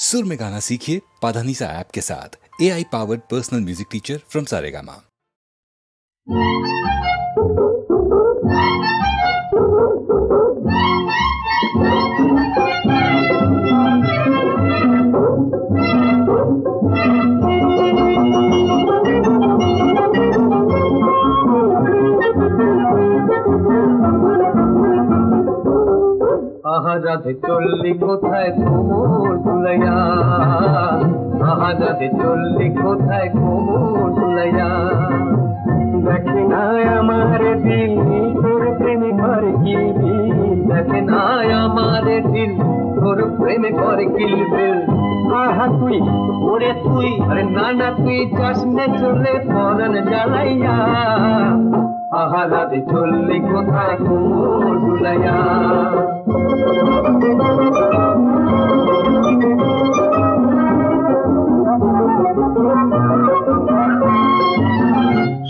सुर में गाना सीखिए पाधानीसा ऐप के साथ। AI powered personal music teacher from Saregama. आहा राधे चलली कोथाय कोमर दुलाइया, आहा राधे चलली कोथाय कोमर दुलाइया। देखे ना आमारे दिल तोर प्रेमे करे किलबिल, देखे ना आमारे दिल तोर प्रेमे करे किलबिल। आहा तुई ओरे तुई अरे नाना तुई चश्मे चले परान জ্বালাইয়া। आहा राधे चलली कोथाय कोमर दुलाइया।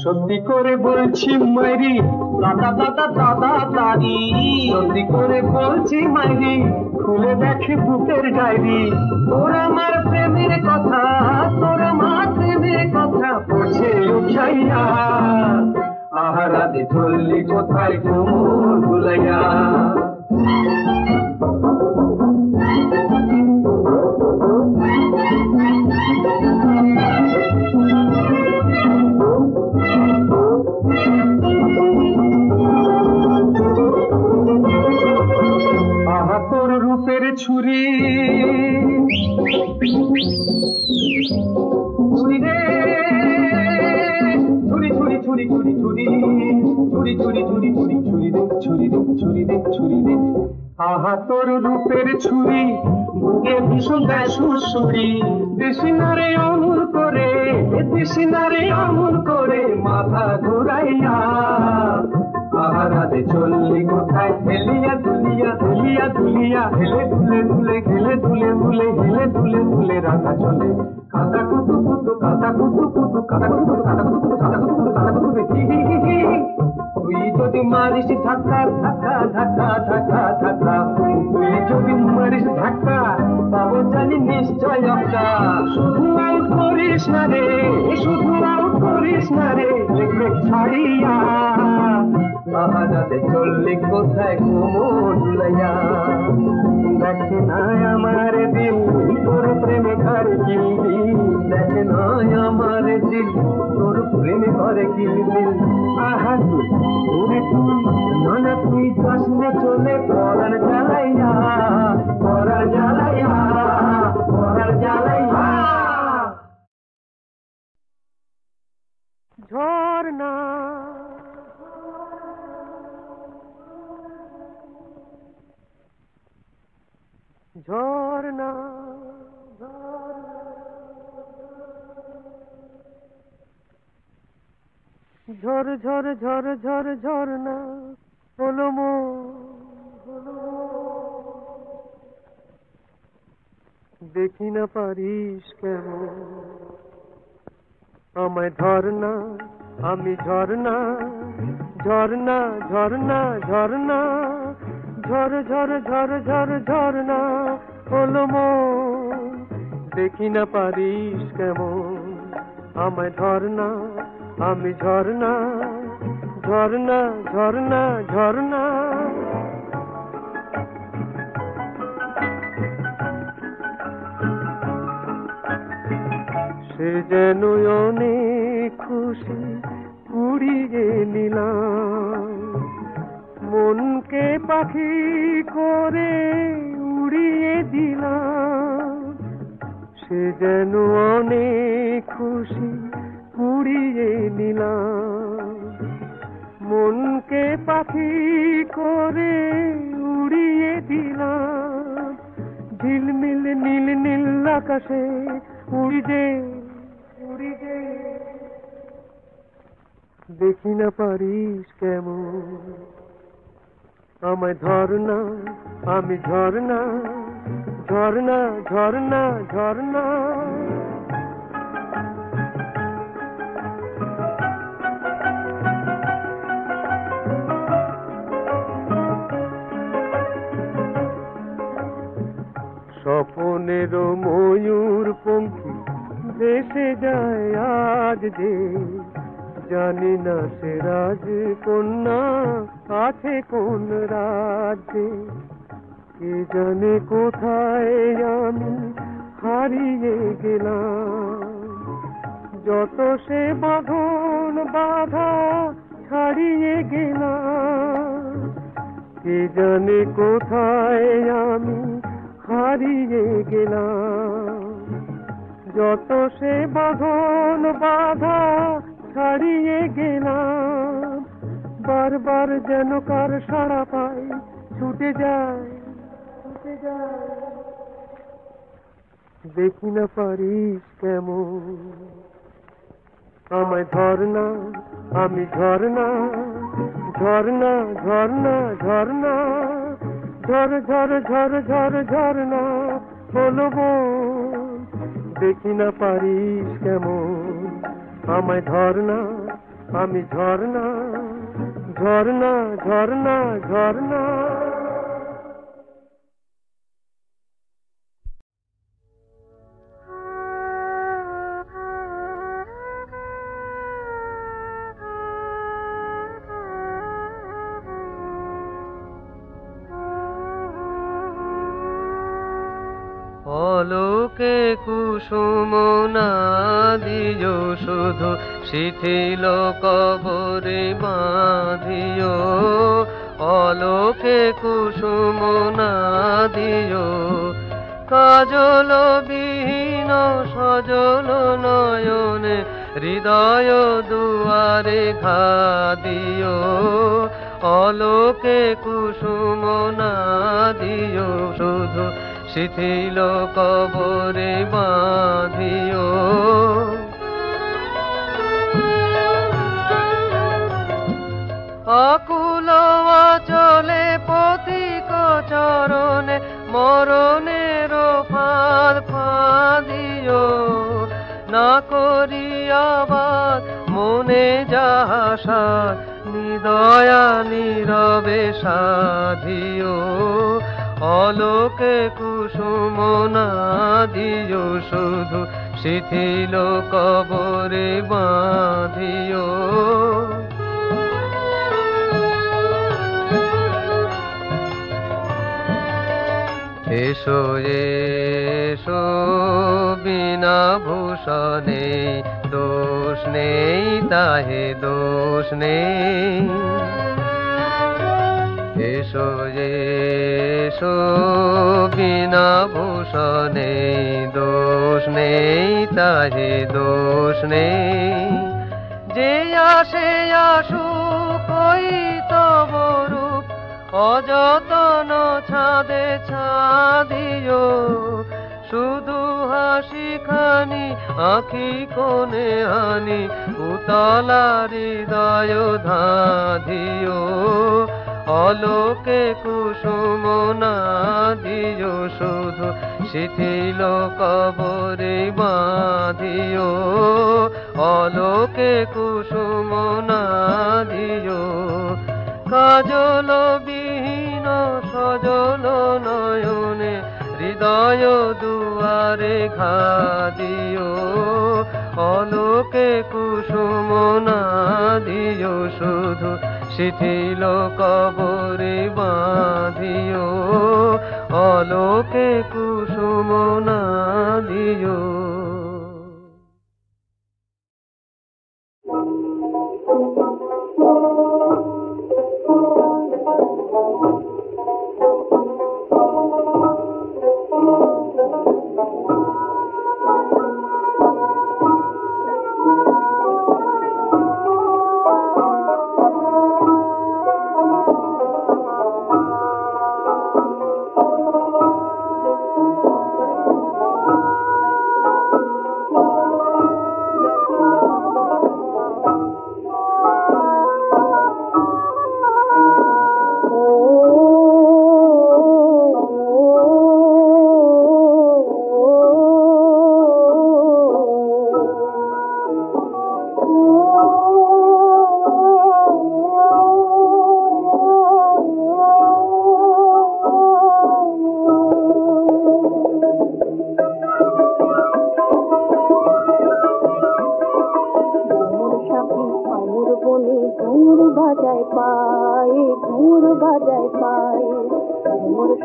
সত্যি করে বলছি মাইরি দাদা দাদা দাদা দাদি, সত্যি করে বলছি মাইরি খুলে দেখে বুকের ডায়েরি। তোর আমার প্রেমের কথা, তোর আমার প্রেমের কথা পড়ছে উঠাইয়া। আহা রাধে চললি কোথায় কোমর দুলাইয়া। আহা তোর রূপের ছুরি ছুরি রে ছুরি ছুরি ছুরি ছুরি ছুরি ছুরি ছুরি ছুরি ছুরি ছুরি রে ছুরি রে ছুরি রে ছুরি রে। আহা তোর রূপের ছুরি বুকে ভীষণ দেয় সুরসুরি। দেশিনারে অমন করে, দেশিনারে অমন করে মাথা ঘুরাইয়া। আহা রাধে চললি কোথায় হেলিয়া দুলিয়া হেলিয়া দুলিয়া, হেলে দুলে দুলে হেলে দুলে দুলে হেলে দুলে দুলে রাধা চলে। কাদা কুতু কুতু কাদা কুতু কুতু কাদা কুতু কাদা কুতু কাদা কুতু কাদা কুতু হি হি হি হি। তুই যদি মারিস ধাক্কা ধাক্কা ধাক্কা ধাক্কা ধাক্কা, তুই যদি মারিস ধাক্কা পাবো জানি নিশ্চয় একটা। শুধু আউট করিস না রে, শুধু আউট করিস না রে লেগ ছাড়িয়া। আহা রাধে চললি কোথায় কোমর দুলাইয়া। দেখে না আমার দিল তোর প্রেমে ঘরে কিলবিল, দেখে না আমার দিল তোর প্রেমে ঘরে কিলবিল। আহা তুই ওরে তুই নানা তুই চশমে চলে পরান জ্বালাইয়া, পরান জ্বালাইয়া, পরান জ্বালাইয়া। ঝর্ণা ঝর্ণা ঝর ঝর ঝর ঝর ঝর্ণা হলো মন, দেখি না পারিস কেমন আমায় ধরনা। আমি ঝর্ণা ঝর্ণা ঝর্ণা ঝর্ণা ঝর ঝর ঝর ঝর ঝর্ণা হলো মন, দেখি না পারিস কেমন আমায় ধরনা। আমি ঝর্ণা ঝর্ণা ঝর্ণা ঝর্ণা। সে যেন অনেক খুশি উড়িয়ে নিলাম, মনকে পাখি করে উড়িয়ে দিলাম। সে যেন অনেক খুশি উড়িয়ে নিলাম, মনকে পাখি করে উড়িয়ে দিলাম। ঝিলমিল নীল নীল আকাশে উড়ি যে উড়ি যে, দেখি না পারিস কেমন আমায় ধরনা। আমি ঝর্ণা ঝর্ণা ঝর্ণা ঝর্ণা। স্বপনেরও মোর ভেসে যায় আজ যে, জানি না সে রাজকন্যা আছে কোন রাজ্যে। কে জানে কোথায় আমি হারিয়ে গেলাম, যত সে বাঁধন বাধা ছাড়িয়ে গেলাম। কে জানে কোথায় আমি হারিয়ে গেলাম, যত সে বাঁধন বাধা ছাড়িয়ে গেলাম। বারবার যেন কার সাড়া পাই, ছুটে যায় ছুটে যায়। দেখি না পারিস কেমন আমায় ধরনা, আমি ঝরনা, ঝরনা ঝরনা ঝরনা, ঝর ঝর ঝর ঝর ঝরনা হলো বোন। দেখি না পারিস কেমন আমায় ধরনা, আমি ঝরনা, ঝরনা ঝরনা ঝরনা। অলোকে কুসুম না দিও শুধু, শিথিল কবরে বাঁধিও। অলোকে কুসুম না দিও, কাজল বিহীন সজল নয়নে হৃদয় দুয়ারে ঘা দিও। অলোকে কুসুম না দিও শুধু, শিথিল কবরে বাঁধিও। আকুল আচলে পথিক চরণে মরণের ফাঁদ ফাঁদিও। না করিয়াবার মনে যাহা সাধ, নিদয়া নীরবে সাধিও। অলোকে কুসুম না দিও শুধু, শিথিল কবরে বাঁধিও। এসো এসো বিনা ভূষণে, দোষ নেই তাহে দোষ নেই। এসো এসো বিনা ভূষণে, দোষ নেই তাহে দোষ নেই। যে আসে আসুক ওই তব রূপ, অযতন ছাদে ছাদিও। শুধু হাসি খানি আঁখি কোণে হানি, উতলা হৃদয় ধাধিও। অলোকে কুসুম না দিও শুধু, শিথিল কবরে বাঁধিও। অলোকে কুসুম না দিও, কাজল বিহীন সজল নয়নে হৃদয় দুয়ারে ঘা দিও। অলোকে কুসুম না দিও শুধু, শিথিল কবরে বাঁধিও। অলোকে কুসুম না দিও।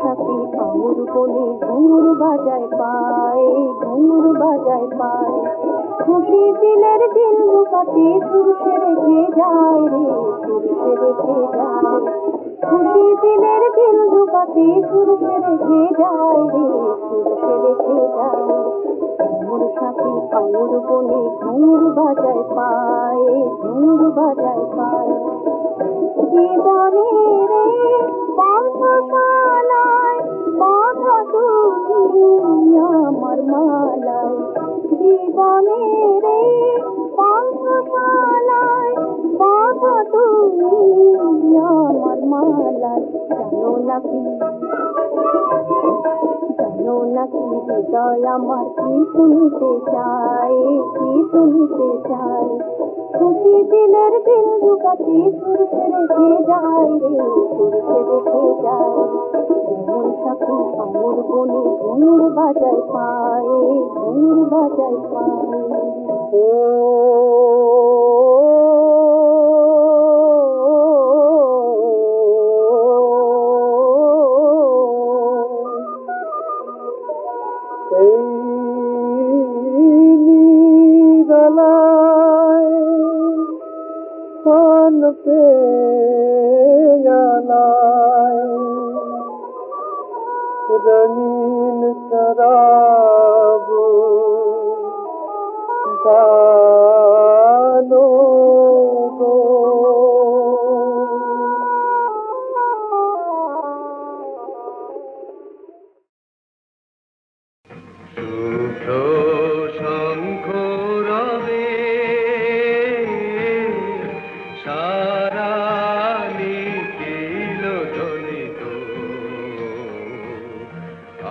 সাথী আঙুর বনে ঘুঙুর বাজায় পায়, ঘুঙুর বাজায় পায়। খুশি দিলের দিল লুকাতে সুরসে রেখে যায় রে, সুরসে রেখে যায়। খুশি দিলের দিল লুকাতে সুরসে রেখে যায় রে, সুরসে রেখে যায়। ঘুঙুর সাথী আঙুর বনে ঘুঙুর বাজায় পায়, ঘুঙুর বাজায় পায়। জীবনের পান্থশালায় বাঁধা তুমি আমার মালায়, জীবনের পান্থশালায় বাঁধা তুমি আমার মালায়। জানো নাকি, জানো নাকি হৃদয় আমার কি শুনতে চায়, কি শুনতে চায়। খুশি দিলের দিল লুকাতে সুরসে রেখে যায় রে, সুরসে রেখে যায়। ঘুঙুর সাথী আঙুর বনে ঘুঙুর বাজায় পায়, ঘুঙুর বাজায় পায়। रंगीन शराब डालो गो, শুভ্র শঙ্খ রবে সারা নিখিল ধ্বনিত,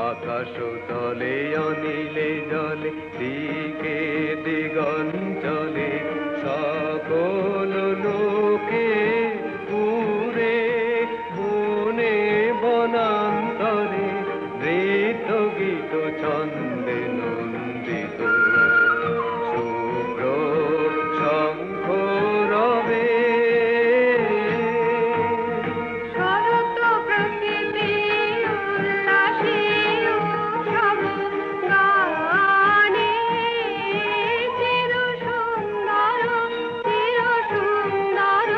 আকাশ তলে অনিলে জলে দিকে দিগঞ্চলে সকল লোকে পুরে বনে বনান্তরে নৃত্য গীত ছন্দে নন্দিত। শুভ্র শঙ্খ রবে শরৎ প্রকৃতি উল্লাসে উৎসব গানে, চির সুন্দর চির সুন্দর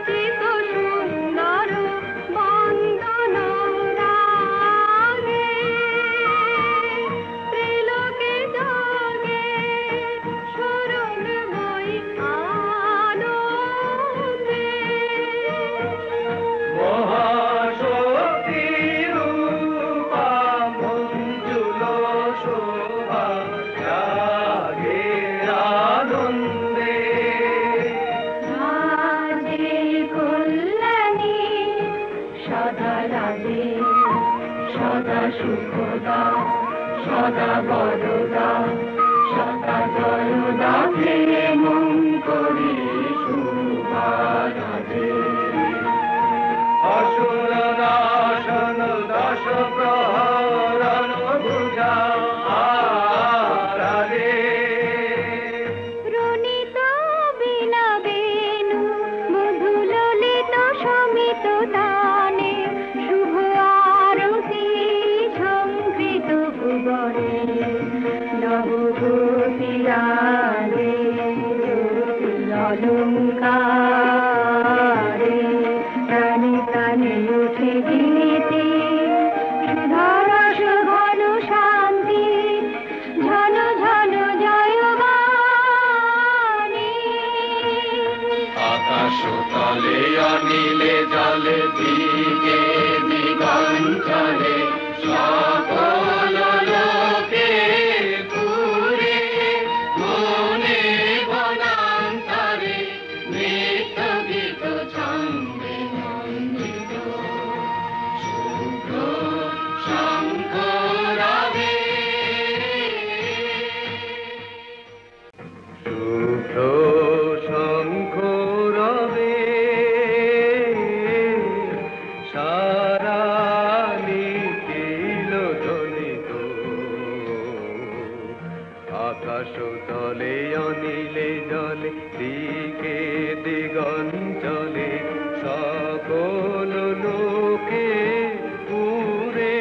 চিত সুন্দর বন্দন রাগে, ত্রিলোকে জাগে শরণময়ী আনন্দে। মহাশক্তি রূপা মঞ্জুল শোভা জাগে আনন্দে। রাজে কল্যাণী সদা রাজে, সদা সুখদা সদা বরদা, সদা জয়দা হে মঙ্করী শুভা রাজে। অসুর নাশন দশ প্রহরণ ভুজা আরারে। রণিত বীণা বেণু মধু ললিত সমিত তানে, শুভ আরতি ঝঙ্কৃত ভুবনে। নবগোপীরাজে অলঙ্কারে, প্রাণে প্রাণে উঠে গীতি সুধারস ঘন শান্তি, ঝন ঝন জয়বাণী। আকাশ তলে অনিলে জলে দিকে দিগঞ্চলে সকল লোকে পুরে বনে বনান্তরে নৃত্য গীত ছন্দে নন্দিত। শুভ্র শঙ্খ রবে শুভ্র শঙ্খ রবে সারা নিখিল ধ্বনিত, আকাশ তলে অনিলে জলে দিকে দিগঞ্চলে সকল লোকে পুরে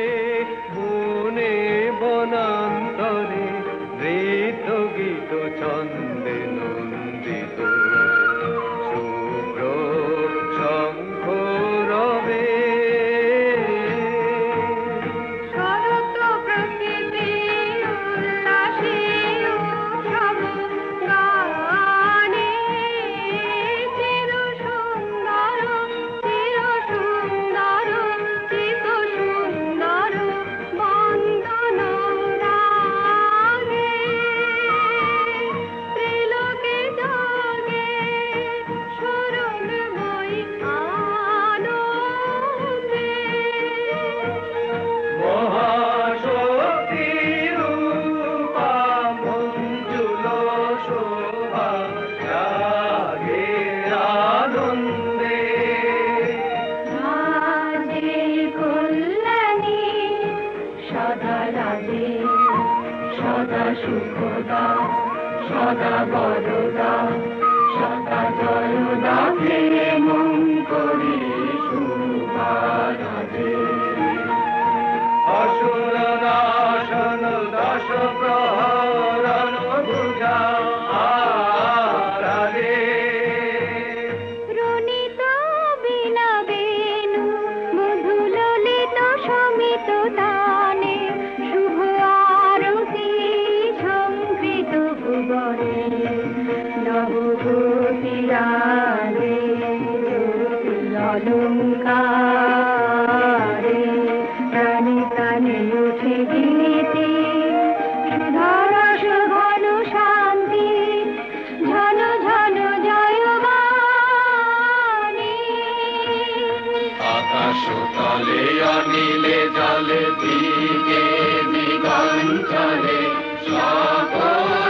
সদা সুখদা সদা বরদা সদা জয়দা হে মন করি শুভারাধে অসুর নাশন দশ প্রহরণ ভুজা আরাধে রণিত বীণা বেণু মধু ললিত শমিত তানে শুভ আরতি সংকৃত ভুবনে নবগোপীরাগে অলঙ্কারে প্রাণে প্রাণে উঠে গীতি সুধারস ঘন শান্তি ঝন ঝন জয়বাণী আকাশ তলে অনিলে জলে দিকে দিগঞ্চলে সকল